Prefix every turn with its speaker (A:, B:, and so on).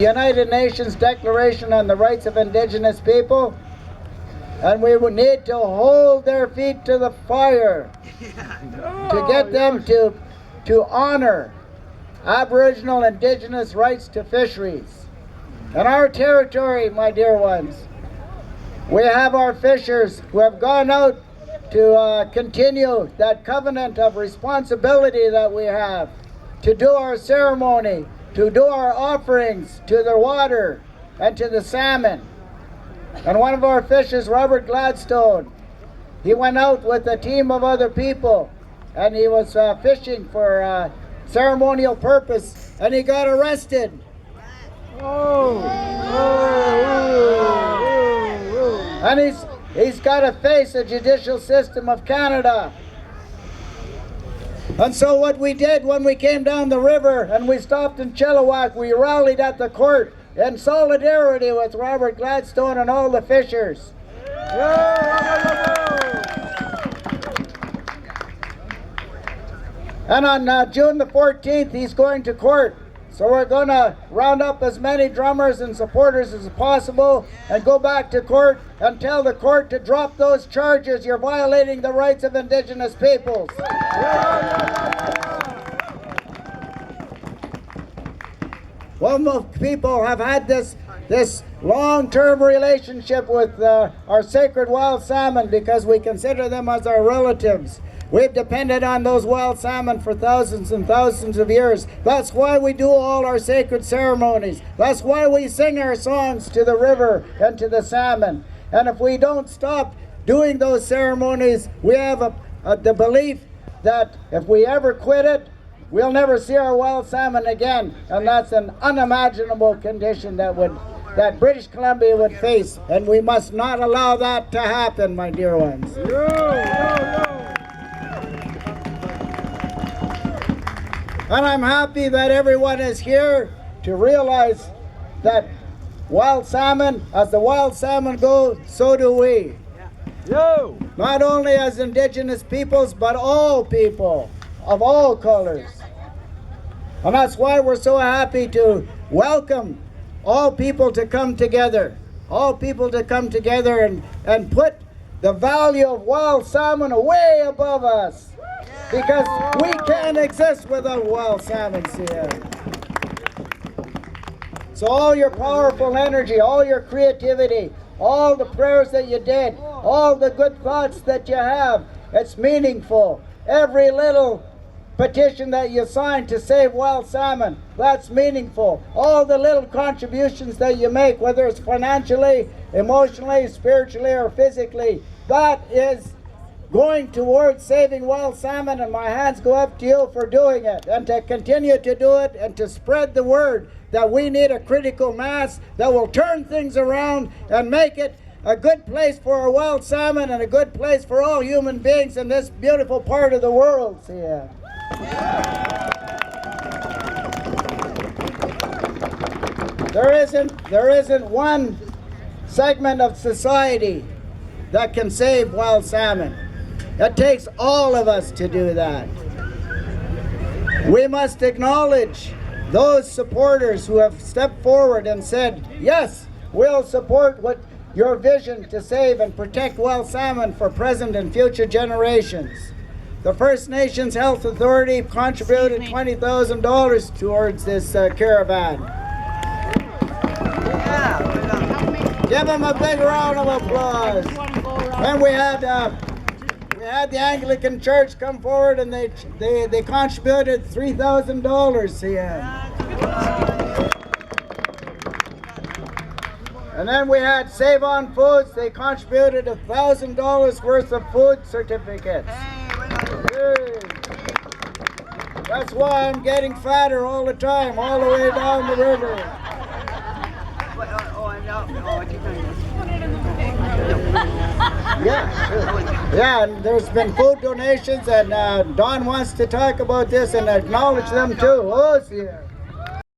A: United Nations Declaration on the Rights of Indigenous People, and we would need to hold their feet to the fire to get them to honor Aboriginal Indigenous rights to fisheries. In our territory, my dear ones, we have our fishers who have gone out to continue that covenant of responsibility that we have, to do our ceremony, to do our offerings to the water and to the salmon. And one of our fishers, Robert Gladstone, he went out with a team of other people and he was fishing for ceremonial purpose, and he got arrested. And he's got to face a judicial system of Canada. And so what we did when we came down the river and we stopped in Chilliwack, we rallied at the court in solidarity with Robert Gladstone and all the fishers. And on June the 14th, he's going to court. So we're going to round up as many drummers and supporters as possible and go back to court and tell the court to drop those charges. You're violating the rights of Indigenous peoples. Well, most people have had this long-term relationship with our sacred wild salmon because we consider them as our relatives. We've depended on those wild salmon for thousands and thousands of years. That's why we do all our sacred ceremonies. That's why we sing our songs to the river and to the salmon. And if we don't stop doing those ceremonies, we have the belief that if we ever quit it, we'll never see our wild salmon again. And that's an unimaginable condition that British Columbia would face. And we must not allow that to happen, my dear ones. And I'm happy that everyone is here to realize that wild salmon, as the wild salmon go, so do we. Not only as Indigenous peoples, but all people of all colors. And that's why we're so happy to welcome all people to come together. All people to come together and put the value of wild salmon way above us. Because we can't exist without wild salmon here. So all your powerful energy, all your creativity, all the prayers that you did, all the good thoughts that you have, it's meaningful. Every little petition that you signed to save wild salmon, that's meaningful. All the little contributions that you make, whether it's financially, emotionally, spiritually, or physically, that is going towards saving wild salmon, and my hands go up to you for doing it, and to continue to do it, and to spread the word that we need a critical mass that will turn things around and make it a good place for our wild salmon and a good place for all human beings in this beautiful part of the world. There isn't one segment of society that can save wild salmon. It takes all of us to do that. We must acknowledge those supporters who have stepped forward and said, yes, we'll support your vision to save and protect wild salmon for present and future generations. The First Nations Health Authority contributed $20,000 towards this caravan. Give them a big round of applause. And we had the Anglican Church come forward and they contributed $3,000 here. And then we had Save On Foods. They contributed $1,000 worth of food certificates. That's why I'm getting fatter all the time, all the way down the river. Yeah, and there's been food donations, and Don wants to talk about this and acknowledge them too. Oh, yeah.